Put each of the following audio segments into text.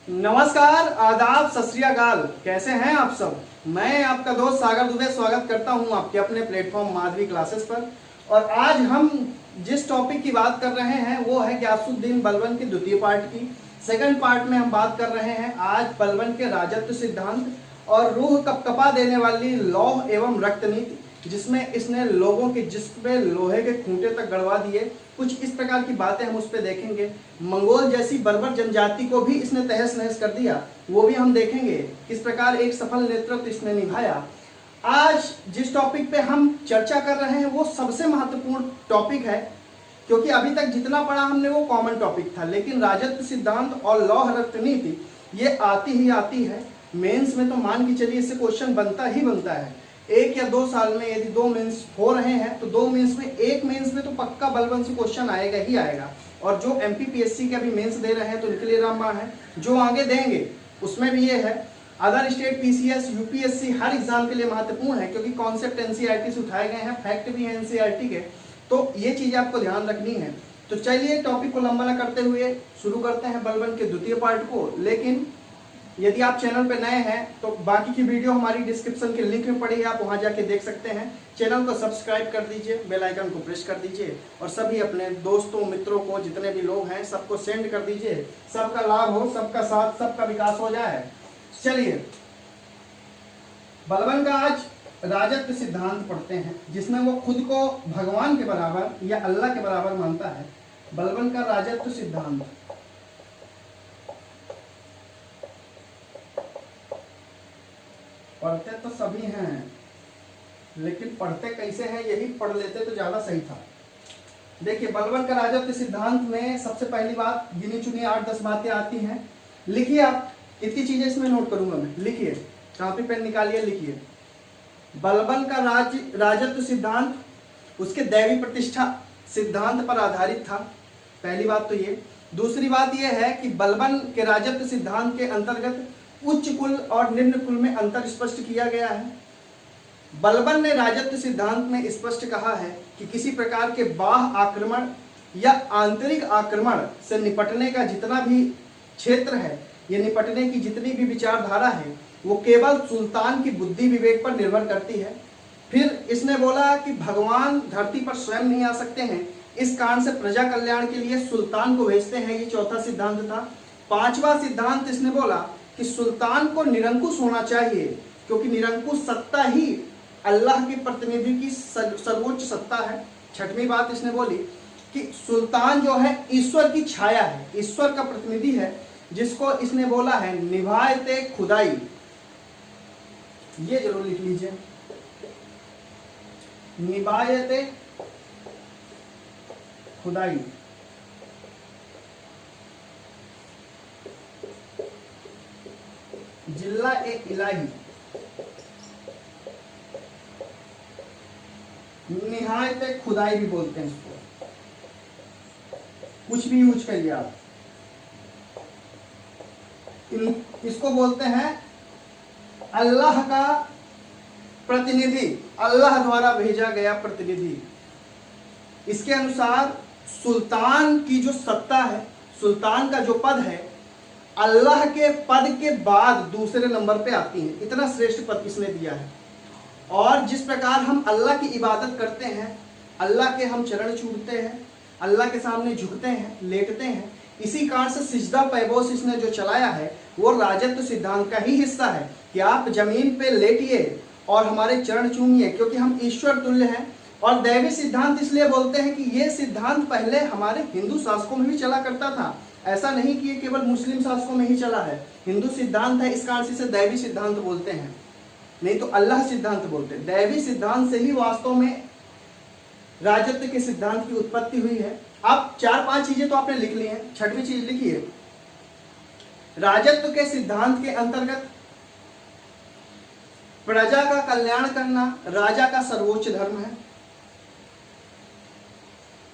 नमस्कार, आदाब, सत श्री अकाल। कैसे हैं आप सब। मैं आपका दोस्त सागर दुबे स्वागत करता हूं आपके अपने प्लेटफॉर्म माधवी क्लासेस पर। और आज हम जिस टॉपिक की बात कर रहे हैं वो है गियासुद्दीन बलबन के द्वितीय पार्ट की। सेकंड पार्ट में हम बात कर रहे हैं आज बलबन के राजत्व सिद्धांत और रूह कपकपा देने वाली लौह एवं रक्त नीति, जिसमें इसने लोगों के जिस्म पे लोहे के खूंटे तक गड़वा दिए। कुछ इस प्रकार की बातें हम उस पर देखेंगे। मंगोल जैसी बर्बर जनजाति को भी इसने तहस नहस कर दिया, वो भी हम देखेंगे। किस प्रकार एक सफल नेतृत्व इसने निभाया। आज जिस टॉपिक पे हम चर्चा कर रहे हैं वो सबसे महत्वपूर्ण टॉपिक है, क्योंकि अभी तक जितना पढ़ा हमने वो कॉमन टॉपिक था, लेकिन राजत्व सिद्धांत और लौह रक्त नीति ये आती ही आती है। मेंस में तो मान के चलिए इससे क्वेश्चन बनता ही बनता है। 1 या 2 साल में यदि 2 मेंस हो रहे हैं तो 2 मेंस में, एक मेंस में तो पक्का बलबन से क्वेश्चन आएगा ही आएगा। और जो एमपीपीएससी के भी मेंस दे रहे हैं तो उनके लिए रामबाण है, जो आगे देंगे उसमें भी ये है। अदर स्टेट पीसीएस यूपीएससी हर एग्जाम के लिए महत्वपूर्ण है, क्योंकि कॉन्सेप्ट एनसीईआरटी से उठाए गए हैं, फैक्ट भी है एनसीईआरटी के, तो ये चीज आपको ध्यान रखनी है। तो चलिए टॉपिक को लंबा न करते हुए शुरू करते हैं बलबन के द्वितीय पार्ट को। लेकिन यदि आप चैनल पे नए हैं तो बाकी की वीडियो हमारी डिस्क्रिप्शन के लिंक में पड़ी है, आप वहां जाके देख सकते हैं। चैनल को सब्सक्राइब कर दीजिए, बेल आइकन को प्रेस कर दीजिए और सभी अपने दोस्तों मित्रों को, जितने भी लोग हैं सबको सेंड कर दीजिए। सबका लाभ हो, सबका साथ, सबका विकास हो जाए। चलिए बलबन का आज राजत्व सिद्धांत पढ़ते हैं, जिसमें वो खुद को भगवान के बराबर या अल्लाह के बराबर मानता है। बलबन का राजत्व सिद्धांत पढ़ते तो सभी हैं, लेकिन पढ़ते कैसे हैं यही पढ़ लेते तो ज्यादा सही था। देखिए बलबन का राजत्व सिद्धांत में सबसे पहली बात गिनी चुनी 8-10 बातें आती हैं। लिखिए, आप इतनी चीजें इसमें नोट करूंगा मैं। लिखिए, कॉपी पेन निकालिए, लिखिए। बलबन का राजत्व सिद्धांत उसके दैवी प्रतिष्ठा सिद्धांत पर आधारित था। पहली बात तो ये। दूसरी बात यह है कि बलबन के राजत्व सिद्धांत के अंतर्गत उच्च कुल और निम्न कुल में अंतर स्पष्ट किया गया है। बलबन ने राजत्व सिद्धांत में स्पष्ट कहा है कि किसी प्रकार के बाह्य आक्रमण या आंतरिक आक्रमण से निपटने का जितना भी क्षेत्र है, ये निपटने की जितनी भी विचारधारा है, वो केवल सुल्तान की बुद्धि विवेक पर निर्भर करती है। फिर इसने बोला कि भगवान धरती पर स्वयं नहीं आ सकते हैं, इस कारण से प्रजा कल्याण के लिए सुल्तान को भेजते हैं। ये चौथा सिद्धांत था। 5वां सिद्धांत इसने बोला कि सुल्तान को निरंकुश होना चाहिए, क्योंकि निरंकुश सत्ता ही अल्लाह के प्रतिनिधि की सर्वोच्च सत्ता है। 6वीं बात इसने बोली कि सुल्तान जो है ईश्वर की छाया है, ईश्वर का प्रतिनिधि है, जिसको इसने बोला है निभायते खुदाई। ये जरूर लिख लीजिए, निभायते खुदाई। जिल्ला ए इलाही, निहायत खुदाई भी बोलते हैं इसको, कुछ भी यूज करिए आप। इसको बोलते हैं अल्लाह का प्रतिनिधि, अल्लाह द्वारा भेजा गया प्रतिनिधि। इसके अनुसार सुल्तान की जो सत्ता है, सुल्तान का जो पद है, अल्लाह के पद के बाद दूसरे नंबर पे आती है। इतना श्रेष्ठ पद इसने दिया है। और जिस प्रकार हम अल्लाह की इबादत करते हैं, अल्लाह के हम चरण छूटते हैं, अल्लाह के सामने झुकते हैं, लेटते हैं, इसी कारण से सिजदा पैबोस इसने जो चलाया है वो राजत्व सिद्धांत का ही हिस्सा है कि आप जमीन पे लेटिए और हमारे चरण चूमिए, क्योंकि हम ईश्वर तुल्य हैं। और दैवी सिद्धांत इसलिए बोलते हैं कि ये सिद्धांत पहले हमारे हिंदू शासकों में भी चला करता था। ऐसा नहीं कि ये केवल मुस्लिम शासकों में ही चला है, हिंदू सिद्धांत है, इस कारण से इसे दैवी सिद्धांत बोलते हैं, नहीं तो अल्लाह सिद्धांत बोलते हैं। दैवी सिद्धांत से ही वास्तव में राजत्व के सिद्धांत की उत्पत्ति हुई है। अब 4-5 चीजें तो आपने लिख ली हैं। 6वीं चीज लिखिए, राजत्व के सिद्धांत के अंतर्गत प्रजा का कल्याण करना राजा का सर्वोच्च धर्म है।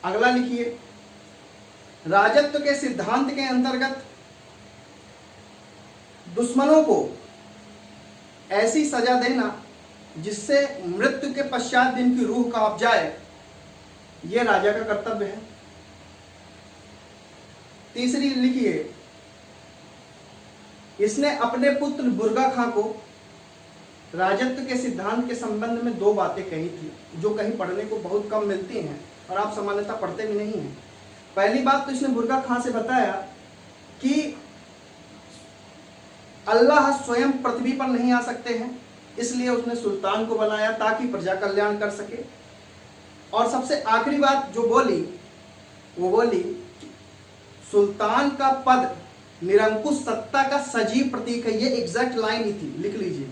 अगला लिखिए, राजत्व के सिद्धांत के अंतर्गत दुश्मनों को ऐसी सजा देना जिससे मृत्यु के पश्चात दिन की रूह कांप जाए, यह राजा का कर्तव्य है। तीसरी लिखिए, इसने अपने पुत्र बुर्गा खां को राजत्व के सिद्धांत के संबंध में 2 बातें कही थी, जो कहीं पढ़ने को बहुत कम मिलती हैं और आप सामान्यतः पढ़ते भी नहीं हैं। पहली बात तो इसने बुर्गा खां से बताया कि अल्लाह स्वयं पृथ्वी पर नहीं आ सकते हैं, इसलिए उसने सुल्तान को बनाया ताकि प्रजा कल्याण कर सके। और सबसे आखिरी बात जो बोली वो बोली सुल्तान का पद निरंकुश सत्ता का सजीव प्रतीक है। ये एग्जैक्ट लाइन ही थी, लिख लीजिए।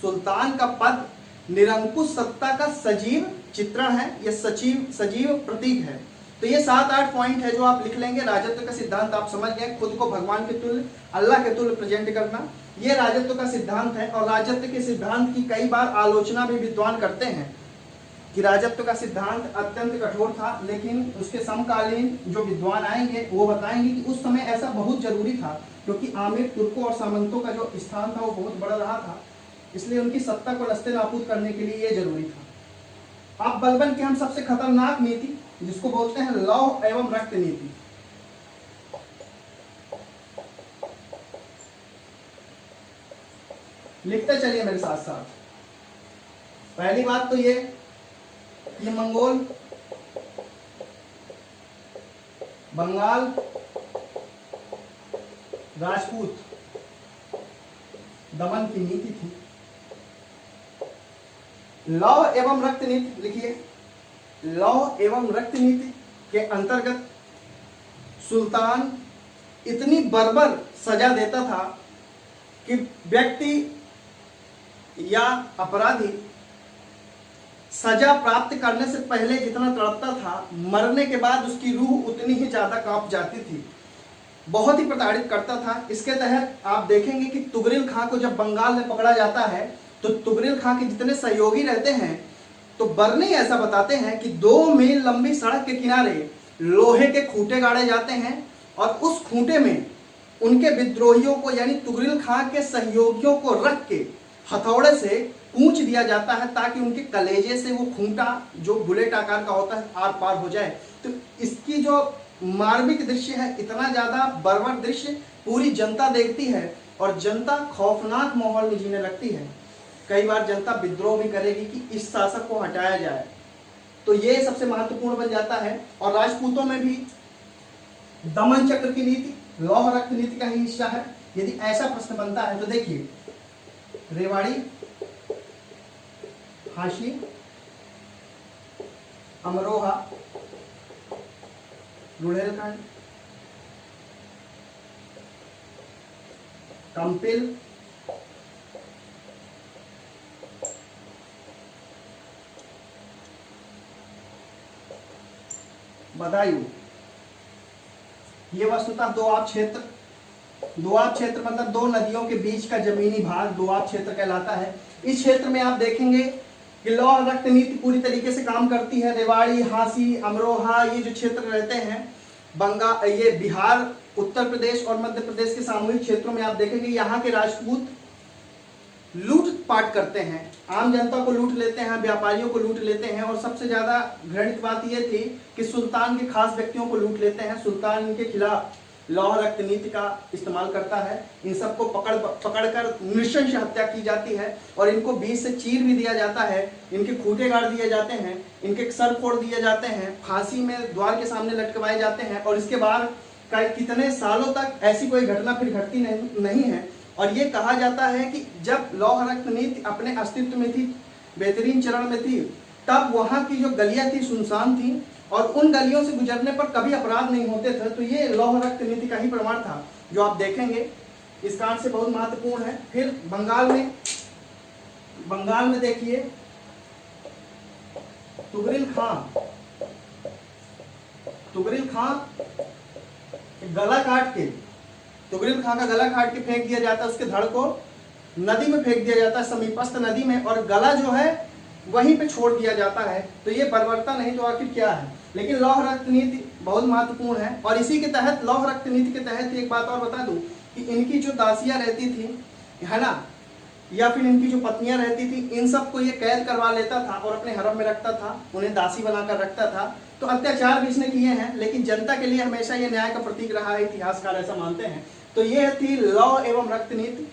सुल्तान का पद निरंकुश सत्ता का सजीव चित्रण है, ये सजीव प्रतीक है। तो ये 7-8 पॉइंट है जो आप लिख लेंगे। राजत्व का सिद्धांत आप समझ गए, खुद को भगवान के तुल्य, अल्लाह के तुल्य प्रेजेंट करना, ये राजत्व का सिद्धांत है। और राजत्व के सिद्धांत की कई बार आलोचना भी विद्वान करते हैं कि राजत्व का सिद्धांत अत्यंत कठोर था, लेकिन उसके समकालीन जो विद्वान आएंगे वो बताएंगे कि उस समय ऐसा बहुत जरूरी था, क्योंकि आमिर तुर्कों और सामंतों का जो स्थान था वो बहुत बड़ा रहा था, इसलिए उनकी सत्ता को नस्ते नाबूद करने के लिए ये जरूरी था। अब बलबन की हम सबसे खतरनाक नीति जिसको बोलते हैं लौह एवं रक्त नीति। लिखते चलिए मेरे साथ साथ। पहली बात तो ये मंगोल, बंगाल, राजपूत दमन की नीति थी। लौह एवं रक्त नीति लिखिए। लौह एवं रक्त नीति के अंतर्गत सुल्तान इतनी बर्बर सजा देता था कि व्यक्ति या अपराधी सजा प्राप्त करने से पहले जितना तड़पता था, मरने के बाद उसकी रूह उतनी ही ज्यादा कांप जाती थी। बहुत ही प्रताड़ित करता था। इसके तहत आप देखेंगे कि तुगरिल खां को जब बंगाल में पकड़ा जाता है तो तुगरिल खां के जितने सहयोगी रहते हैं तो बर्नी ऐसा बताते हैं कि 2 मील लंबी सड़क के किनारे लोहे के खूंटे गाड़े जाते हैं और उस खूंटे में उनके विद्रोहियों को यानी तुगरिल खां के सहयोगियों को रख के हथौड़े से कूच दिया जाता है ताकि उनके कलेजे से वो खूंटा जो बुलेट आकार का होता है आर पार हो जाए। तो इसकी जो मार्मिक दृश्य है, इतना ज्यादा बर्बर दृश्य पूरी जनता देखती है और जनता खौफनाक माहौल में जीने लगती है। कई बार जनता विद्रोह भी करेगी कि इस शासक को हटाया जाए, तो ये सबसे महत्वपूर्ण बन जाता है। और राजपूतों में भी दमन चक्र की नीति लौह रक्त नीति का ही हिस्सा है। यदि ऐसा प्रश्न बनता है तो देखिए, रेवाड़ी, हाशी, अमरोहा, रुढ़ेलखंड, कंपिल, बदायूं, ये वस्तुतः दोआब क्षेत्र मतलब 2 नदियों के बीच का जमीनी भाग दोआब क्षेत्र कहलाता है। इस क्षेत्र में आप देखेंगे कि लौह रक्त नीति पूरी तरीके से काम करती है। रेवाड़ी, हांसी, अमरोहा, ये जो क्षेत्र रहते हैं ये बिहार, उत्तर प्रदेश और मध्य प्रदेश के सामूहिक क्षेत्रों में आप देखेंगे यहाँ के राजपूत लूट पाट करते हैं, आम जनता को लूट लेते हैं, व्यापारियों को लूट लेते हैं और सबसे ज्यादा घृणित बात यह थी कि सुल्तान के खास व्यक्तियों को लूट लेते हैं। सुल्तान इनके खिलाफ लौह रक्त नीति का इस्तेमाल करता है। इन सबको पकड़कर नृशंस हत्या की जाती है और इनको बीच से चीर भी दिया जाता है, इनके खूंटे गाड़ दिए जाते हैं, इनके सर फोड़ दिए जाते हैं, फांसी में द्वार के सामने लटकवाए जाते हैं और इसके बाद कितने सालों तक ऐसी कोई घटना फिर घटती नहीं है। और ये कहा जाता है कि जब लौह रक्त नीति अपने अस्तित्व में थी, बेहतरीन चरण में थी, तब वहाँ की जो गलियां थी सुनसान थी और उन गलियों से गुजरने पर कभी अपराध नहीं होते थे। तो ये लौह रक्त नीति का ही प्रमाण था जो आप देखेंगे इस कांड से बहुत महत्वपूर्ण है। फिर बंगाल में देखिए तुगरिल खां गला काट के, तुगरिल खां का गला काट के फेंक दिया जाता है, उसके धड़ को नदी में फेंक दिया जाता है, समीपस्थ नदी में, और गला जो है वहीं पे छोड़ दिया जाता है। तो ये बर्बरता नहीं तो आखिर क्या है। लेकिन लौह रक्त नीति बहुत महत्वपूर्ण है और इसी के तहत, लौह रक्त नीति के तहत एक बात और बता दूं कि इनकी जो दासियां रहती थी, है ना, या फिर इनकी जो पत्नियां रहती थी, इन सबको ये कैद करवा लेता था और अपने हरम में रखता था, उन्हें दासी बनाकर रखता था। तो अत्याचार भी इसने किए हैं, लेकिन जनता के लिए हमेशा ये न्याय का प्रतीक रहा है, इतिहासकार ऐसा मानते हैं। तो ये थी लौह एवं रक्त नीति।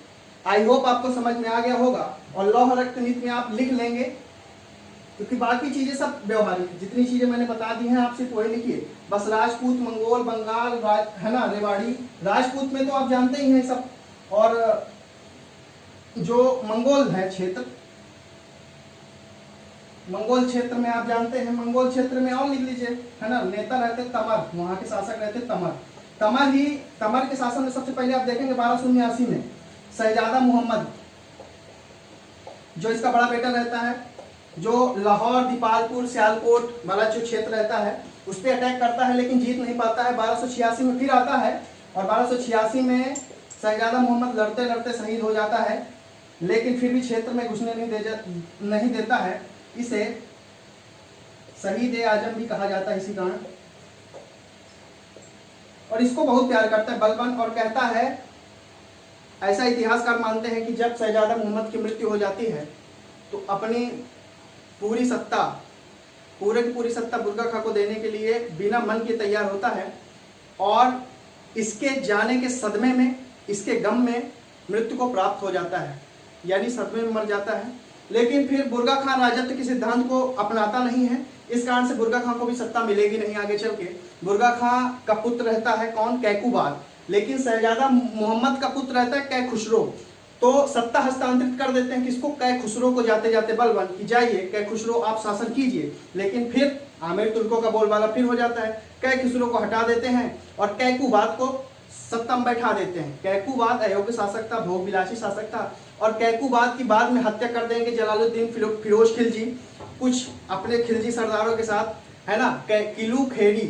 आई होप आपको समझ में आ गया होगा, और लौह रक्त नीति में आप लिख लेंगे, क्योंकि बाकी चीजें सब व्यवहारिक, जितनी चीजें मैंने बता दी हैं आप सिर्फ वही लिखिए। बस राजपूत, मंगोल, बंगाल, है ना, रेवाड़ी। राजपूत में तो आप जानते ही हैं सब, और जो मंगोल है क्षेत्र, मंगोल क्षेत्र में आप जानते हैं, मंगोल क्षेत्र में और लिख लीजिए, है ना, नेता रहते तमर, वहां के शासक रहते तमर। तमर के शासन में सबसे पहले आप देखेंगे 1289 में शहजादा मोहम्मद, जो इसका बड़ा बेटा रहता है, जो लाहौर, दीपालपुर, सियालकोट वाला जो क्षेत्र रहता है उस पर अटैक करता है, लेकिन जीत नहीं पाता है। 1286 में फिर आता है, और 1286 में शहजादा मोहम्मद लड़ते लड़ते शहीद हो जाता है, लेकिन फिर भी क्षेत्र में घुसने नहीं देता है। इसे शहीद-ए-आजम भी कहा जाता है इसी कारण, और इसको बहुत प्यार करता है बलबन, और कहता है, ऐसा इतिहासकार मानते हैं कि जब शहजादा मोहम्मद की मृत्यु हो जाती है तो अपनी पूरी सत्ता, पूरी सत्ता बुर्गा खां को देने के लिए बिना मन के तैयार होता है, और इसके जाने के सदमे में, इसके गम में मृत्यु को प्राप्त हो जाता है, यानी सदमे में मर जाता है। लेकिन फिर बुर्गा खां राजत्व के सिद्धांत को अपनाता नहीं है, इस कारण से बुर्गा खां को भी सत्ता मिलेगी नहीं आगे चल के। बुर्गा खां का पुत्र रहता है कौन? कैकुबाद, लेकिन शहजादा मोहम्मद का पुत्र रहता है कै खुसरो। तो सत्ता हस्तांतरित कर देते हैं किसको? कै खुसरो को, जाते जाते बलबन कि जाइए कै खुसरो आप शासन कीजिए। लेकिन फिर आमिर तुर्कों का बोलबाला फिर हो जाता है, कै खुसरो को हटा देते हैं और कैकुबाद को सत्ता में बैठा देते हैं। कैकुबाद अयोग्य शासक था, भोगविलासी शासक था, और कैकुबाद की बाद में हत्या कर देंगे जलालुद्दीन फिरोज खिलजी कुछ अपने खिलजी सरदारों के साथ, है ना। किलू खेड़ी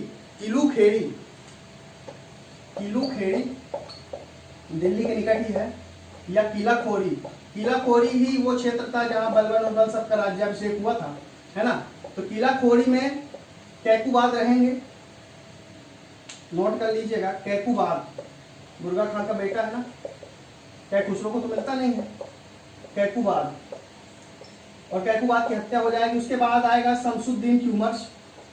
दिल्ली के निकट ही है, या किलाखोरी ही वो क्षेत्र था जहां बलबन और बल सबका राज्याभिषेक हुआ था, है ना। तो किलाखोरी में कैकुबाद रहेंगे, नोट कर लीजिएगा। कैकुबाद बुर्गा खां का बेटा है ना, कै खुसरो को तो मिलता नहीं है, कैकुबाद, और कैकुबाद की हत्या हो जाएगी। उसके बाद आएगा शमसुद्दीन क्यूमर्स,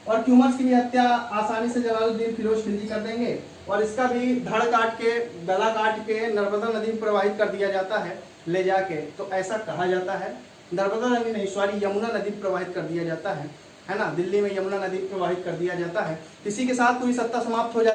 और क्यूमर्स की भी हत्या आसानी से जलालुद्दीन फिरोज खिलजी कर देंगे, और इसका भी धड़ काट के, गला काट के नर्मदा नदी में प्रवाहित कर दिया जाता है ले जाके। तो ऐसा कहा जाता है, नर्मदा नदी नहीं, सॉरी, यमुना नदी प्रवाहित कर दिया जाता है ना, दिल्ली में यमुना नदी प्रवाहित कर दिया जाता है। इसी के साथ पूरी सत्ता समाप्त हो जाती है।